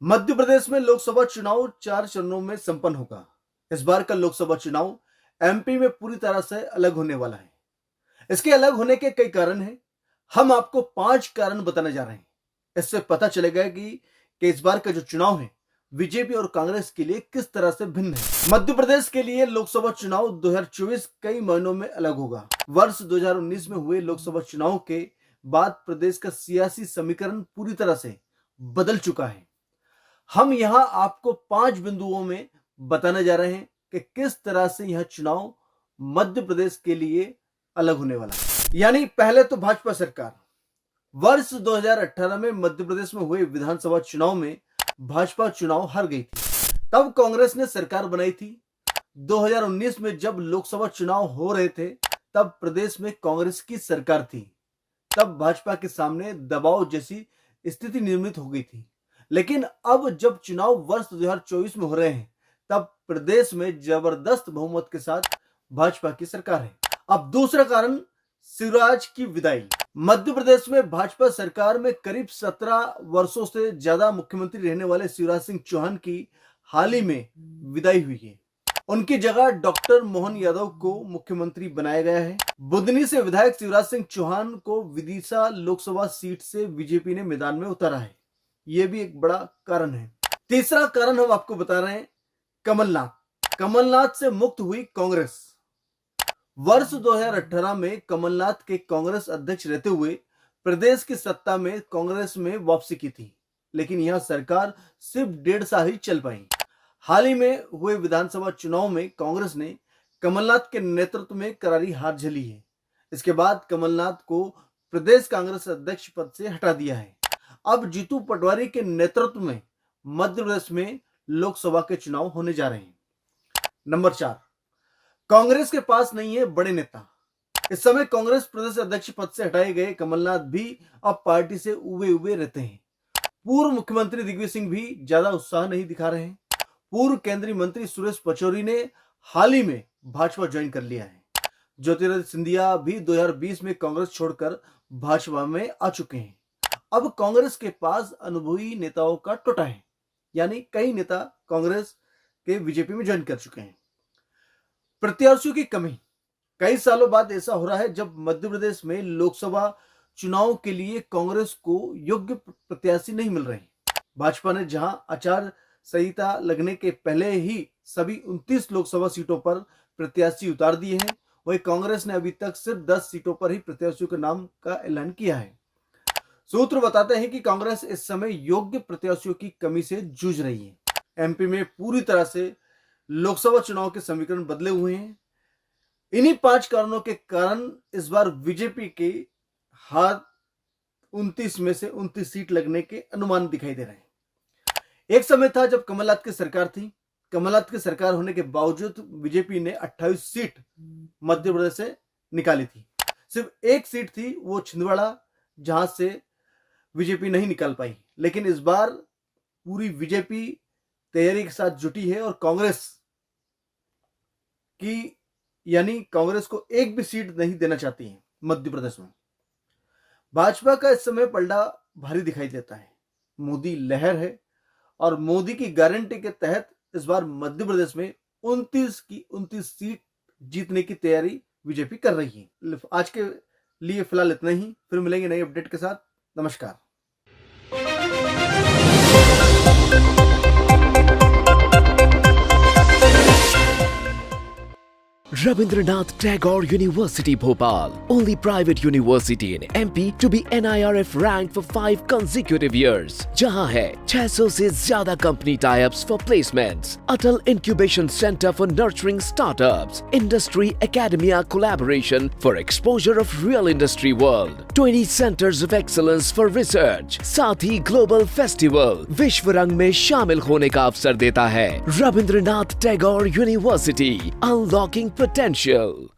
मध्य प्रदेश में लोकसभा चुनाव 4 चरणों में संपन्न होगा। इस बार का लोकसभा चुनाव एमपी में पूरी तरह से अलग होने वाला है। इसके अलग होने के कई कारण हैं। हम आपको 5 कारण बताने जा रहे हैं। इससे पता चलेगा कि इस बार का जो चुनाव है बीजेपी और कांग्रेस के लिए किस तरह से भिन्न है। मध्य प्रदेश के लिए लोकसभा चुनाव 2024 कई महीनों में अलग होगा। वर्ष 2019 में हुए लोकसभा चुनाव के बाद प्रदेश का सियासी समीकरण पूरी तरह से बदल चुका है। हम यहां आपको 5 बिंदुओं में बताने जा रहे हैं कि किस तरह से यह चुनाव मध्य प्रदेश के लिए अलग होने वाला है। यानी पहले तो भाजपा सरकार वर्ष 2018 में मध्य प्रदेश में हुए विधानसभा चुनाव में भाजपा चुनाव हार गई थी। तब कांग्रेस ने सरकार बनाई थी। 2019 में जब लोकसभा चुनाव हो रहे थे तब प्रदेश में कांग्रेस की सरकार थी। तब भाजपा के सामने दबाव जैसी स्थिति निर्मित हो गई थी। लेकिन अब जब चुनाव वर्ष 2024 में हो रहे हैं तब प्रदेश में जबरदस्त बहुमत के साथ भाजपा की सरकार है। अब दूसरा कारण शिवराज की विदाई। मध्य प्रदेश में भाजपा सरकार में करीब 17 वर्षों से ज्यादा मुख्यमंत्री रहने वाले शिवराज सिंह चौहान की हाल ही में विदाई हुई है। उनकी जगह डॉक्टर मोहन यादव को मुख्यमंत्री बनाया गया है। बुदनी से विधायक शिवराज सिंह चौहान को विदिशा लोकसभा सीट से बीजेपी ने मैदान में उतारा है। यह भी एक बड़ा कारण है। तीसरा कारण हम आपको बता रहे हैं, कमलनाथ से मुक्त हुई कांग्रेस। वर्ष 2018 में कमलनाथ के कांग्रेस अध्यक्ष रहते हुए प्रदेश की सत्ता में कांग्रेस में वापसी की थी, लेकिन यह सरकार सिर्फ 1.5 साल ही चल पाई। हाल ही में हुए विधानसभा चुनाव में कांग्रेस ने कमलनाथ के नेतृत्व में करारी हार झेली है। इसके बाद कमलनाथ को प्रदेश कांग्रेस अध्यक्ष पद से हटा दिया है। अब जीतू पटवारी के नेतृत्व में मध्य प्रदेश में लोकसभा के चुनाव होने जा रहे हैं। नंबर 4, कांग्रेस के पास नहीं है बड़े नेता। इस समय कांग्रेस प्रदेश अध्यक्ष पद से हटाए गए कमलनाथ भी अब पार्टी से उबे रहते हैं। पूर्व मुख्यमंत्री दिग्विजय सिंह भी ज्यादा उत्साह नहीं दिखा रहे हैं। पूर्व केंद्रीय मंत्री सुरेश पचौरी ने हाल ही में भाजपा ज्वाइन कर लिया है। ज्योतिरादित्य सिंधिया भी 2020 में कांग्रेस छोड़कर भाजपा में आ चुके हैं। अब कांग्रेस के पास अनुभवी नेताओं का टोटा है, यानी कई नेता कांग्रेस के बीजेपी में ज्वाइन कर चुके हैं। प्रत्याशियों की कमी। कई सालों बाद ऐसा हो रहा है जब मध्य प्रदेश में लोकसभा चुनाव के लिए कांग्रेस को योग्य प्रत्याशी नहीं मिल रहे। भाजपा ने जहां आचार संहिता लगने के पहले ही सभी 29 लोकसभा सीटों पर प्रत्याशी उतार दिए हैं, वहीं कांग्रेस ने अभी तक सिर्फ 10 सीटों पर ही प्रत्याशियों के नाम का ऐलान किया है। सूत्र बताते हैं कि कांग्रेस इस समय योग्य प्रत्याशियों की कमी से जूझ रही है। एमपी में पूरी तरह से लोकसभा चुनाव के समीकरण बदले हुए हैं। इन्हीं 5 कारणों के कारण इस बार बीजेपी के हाथ 29 में से 29 सीट लगने के अनुमान दिखाई दे रहे हैं। एक समय था जब कमलनाथ की सरकार थी। कमलनाथ की सरकार होने के बावजूद बीजेपी ने 28 सीट मध्य प्रदेश से निकाली थी। सिर्फ एक सीट थी, वो छिंदवाड़ा, जहां से बीजेपी नहीं निकाल पाई। लेकिन इस बार पूरी बीजेपी तैयारी के साथ जुटी है और कांग्रेस को एक भी सीट नहीं देना चाहती है मध्य प्रदेश में। भाजपा का इस समय पलड़ा भारी दिखाई देता है। मोदी लहर है और मोदी की गारंटी के तहत इस बार मध्य प्रदेश में 29 की 29 सीट जीतने की तैयारी बीजेपी कर रही है। आज के लिए फिलहाल इतना ही। फिर मिलेंगे नई अपडेट के साथ। नमस्कार। Rabindranath Tagore University Bhopal, only private university in MP to be NIRF ranked for 5 consecutive years. जहां है 600 से ज्यादा company tie-ups for placements, Atal Incubation Center for nurturing startups, Industry Academia collaboration for exposure of real industry world, 20 centers of excellence for research, साथ ही global festival विश्व रंग में शामिल होने का अवसर देता है। Rabindranath Tagore University, unlocking potential.